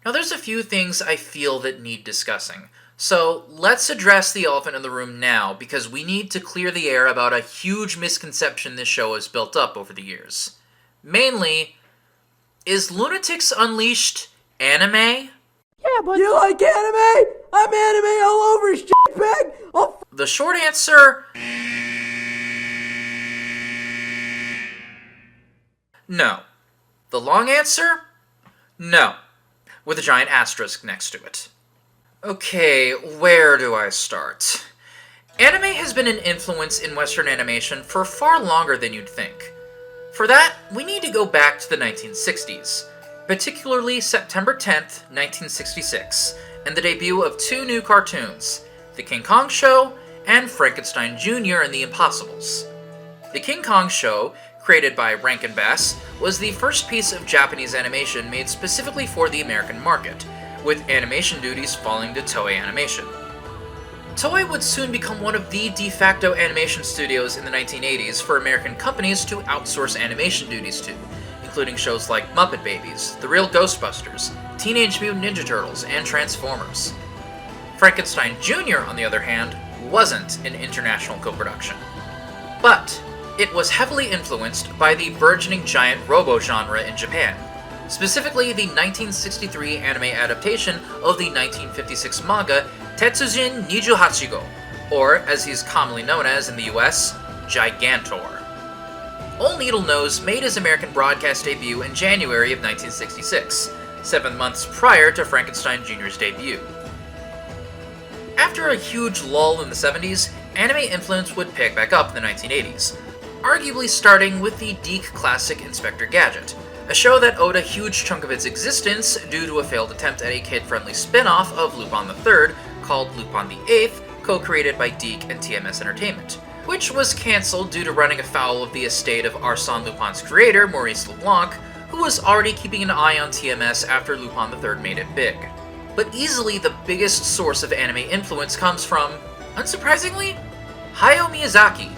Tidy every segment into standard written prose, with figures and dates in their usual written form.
Now there's a few things I feel that need discussing. So let's address the elephant in the room now, because we need to clear the air about a huge misconception this show has built up over the years. Mainly, is Loonatics Unleashed anime? Yeah, but you like anime? I'm anime all over, shitbag! The short answer... no. The long answer? No. With a giant asterisk next to it. Okay, where do I start? Anime has been an influence in Western animation for far longer than you'd think. For that, we need to go back to the 1960s, particularly September 10th, 1966, and the debut of two new cartoons, The King Kong Show and Frankenstein Jr. and the Impossibles. The King Kong Show, created by Rankin Bass, was the first piece of Japanese animation made specifically for the American market, with animation duties falling to Toei Animation. Toei would soon become one of the de facto animation studios in the 1980s for American companies to outsource animation duties to, including shows like Muppet Babies, The Real Ghostbusters, Teenage Mutant Ninja Turtles, and Transformers. Frankenstein Jr., on the other hand, wasn't an international co-production. But it was heavily influenced by the burgeoning giant robo genre in Japan, specifically the 1963 anime adaptation of the 1956 manga Tetsujin 28-go, or as he's commonly known as in the US, Gigantor. Ol' Needlenose made his American broadcast debut in January of 1966, 7 months prior to Frankenstein Jr.'s debut. After a huge lull in the 70s, anime influence would pick back up in the 1980s, arguably starting with the Deke classic Inspector Gadget, a show that owed a huge chunk of its existence due to a failed attempt at a kid-friendly spin-off of Lupin III called Lupin VIII, co-created by Deke and TMS Entertainment, which was cancelled due to running afoul of the estate of Arsène Lupin's creator, Maurice LeBlanc, who was already keeping an eye on TMS after Lupin III made it big. But easily the biggest source of anime influence comes from, unsurprisingly, Hayao Miyazaki.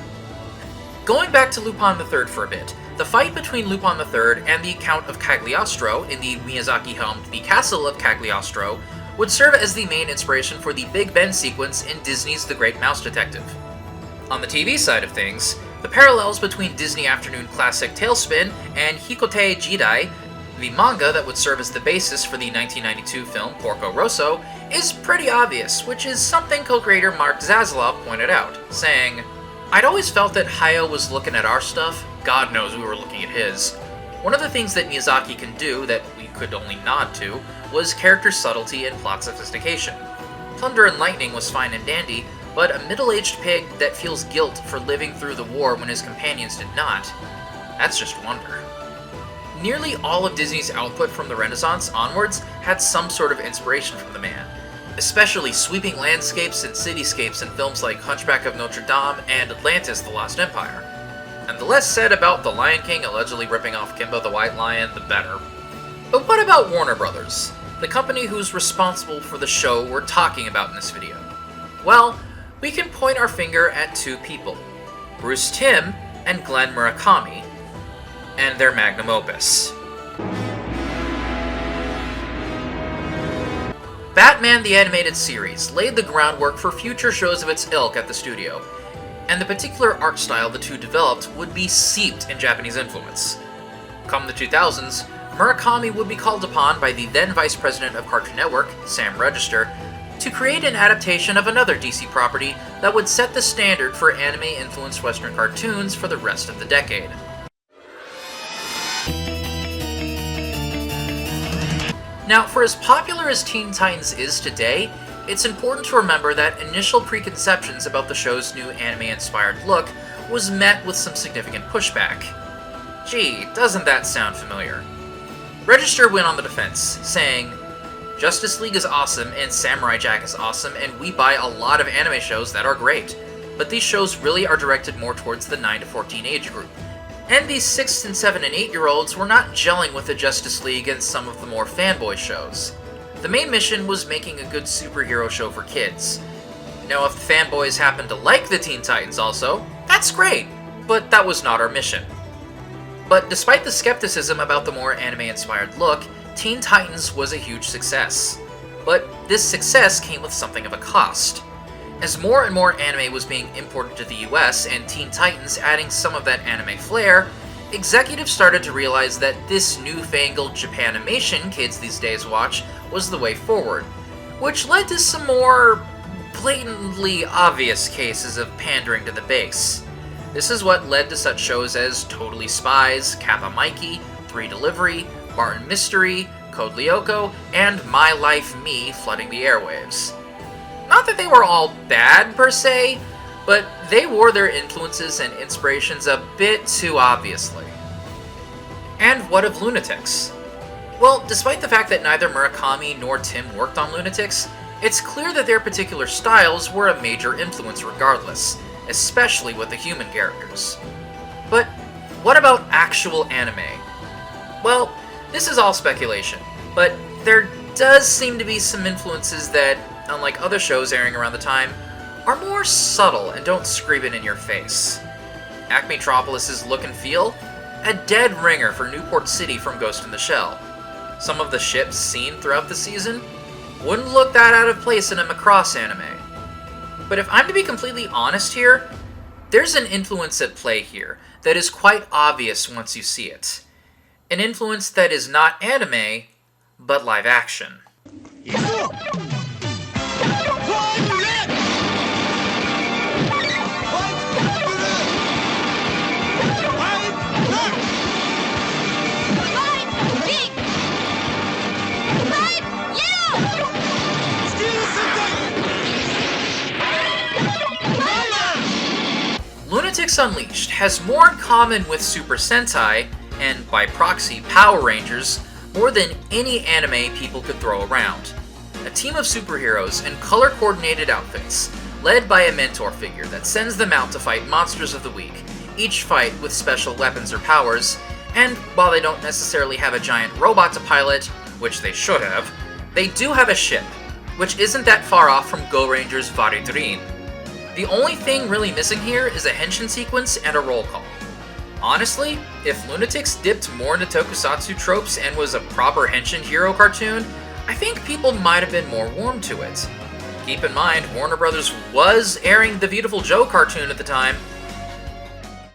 Going back to Lupin III for a bit, the fight between Lupin III and the Count of Cagliostro in the Miyazaki-helmed The Castle of Cagliostro would serve as the main inspiration for the Big Ben sequence in Disney's The Great Mouse Detective. On the TV side of things, the parallels between Disney afternoon classic Tailspin and Hikote Jidai, the manga that would serve as the basis for the 1992 film Porco Rosso, is pretty obvious, which is something co-creator Mark Zaslav pointed out, saying, "I'd always felt that Hayao was looking at our stuff, God knows we were looking at his. One of the things that Miyazaki can do that we could only nod to was character subtlety and plot sophistication. Thunder and Lightning was fine and dandy, but a middle-aged pig that feels guilt for living through the war when his companions did not, that's just wonder." Nearly all of Disney's output from the Renaissance onwards had some sort of inspiration from the man, especially sweeping landscapes and cityscapes in films like Hunchback of Notre Dame and Atlantis: The Lost Empire. And the less said about The Lion King allegedly ripping off Kimba the White Lion, the better. But what about Warner Brothers, the company who's responsible for the show we're talking about in this video? Well, we can point our finger at two people, Bruce Timm and Glenn Murakami, and their magnum opus. Batman the Animated Series laid the groundwork for future shows of its ilk at the studio, and the particular art style the two developed would be seeped in Japanese influence. Come the 2000s, Murakami would be called upon by the then Vice President of Cartoon Network, Sam Register, to create an adaptation of another DC property that would set the standard for anime-influenced Western cartoons for the rest of the decade. Now, for as popular as Teen Titans is today, it's important to remember that initial preconceptions about the show's new anime-inspired look was met with some significant pushback. Gee, doesn't that sound familiar? Register went on the defense, saying, "Justice League is awesome, and Samurai Jack is awesome, and we buy a lot of anime shows that are great, but these shows really are directed more towards the 9 to 14 age group. And these 6 and 7 and 8-year-olds were not gelling with the Justice League and some of the more fanboy shows. The main mission was making a good superhero show for kids. Now, if the fanboys happen to like the Teen Titans also, that's great, but that was not our mission." But despite the skepticism about the more anime-inspired look, Teen Titans was a huge success. But this success came with something of a cost. As more and more anime was being imported to the US and Teen Titans adding some of that anime flair, executives started to realize that this newfangled Japanimation kids these days watch was the way forward, which led to some more blatantly obvious cases of pandering to the base. This is what led to such shows as Totally Spies, Kappa Mikey, 3 Delivery, Martin Mystery, Code Lyoko, and My Life Me flooding the airwaves. Not that they were all bad per se, but they wore their influences and inspirations a bit too obviously. And what of Loonatics? Well, despite the fact that neither Murakami nor Tim worked on Loonatics, it's clear that their particular styles were a major influence regardless, especially with the human characters. But what about actual anime? Well, this is all speculation, but there does seem to be some influences that, unlike other shows airing around the time, are more subtle and don't scream it in your face. Acmetropolis' look and feel? A dead ringer for Newport City from Ghost in the Shell. Some of the ships seen throughout the season wouldn't look that out of place in a Macross anime. But if I'm to be completely honest here, there's an influence at play here that is quite obvious once you see it. An influence that is not anime, but live action. Loonatics Unleashed has more in common with Super Sentai, and by proxy Power Rangers, more than any anime people could throw around. A team of superheroes in color-coordinated outfits, led by a mentor figure that sends them out to fight monsters of the week, each fight with special weapons or powers, and while they don't necessarily have a giant robot to pilot, which they should have, they do have a ship, which isn't that far off from Go Ranger's Varidrin. The only thing really missing here is a henshin sequence and a roll call. Honestly, if Loonatics dipped more into tokusatsu tropes and was a proper henshin hero cartoon, I think people might have been more warm to it. Keep in mind, Warner Brothers was airing the Beautiful Joe cartoon at the time,